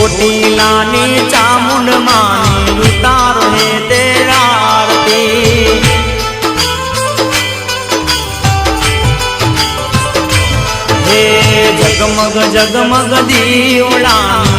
ચોટીલાની ચામુંડ માની ઉતારો હે તેરા આરતી હે જગમગ જગમગ દીવડાની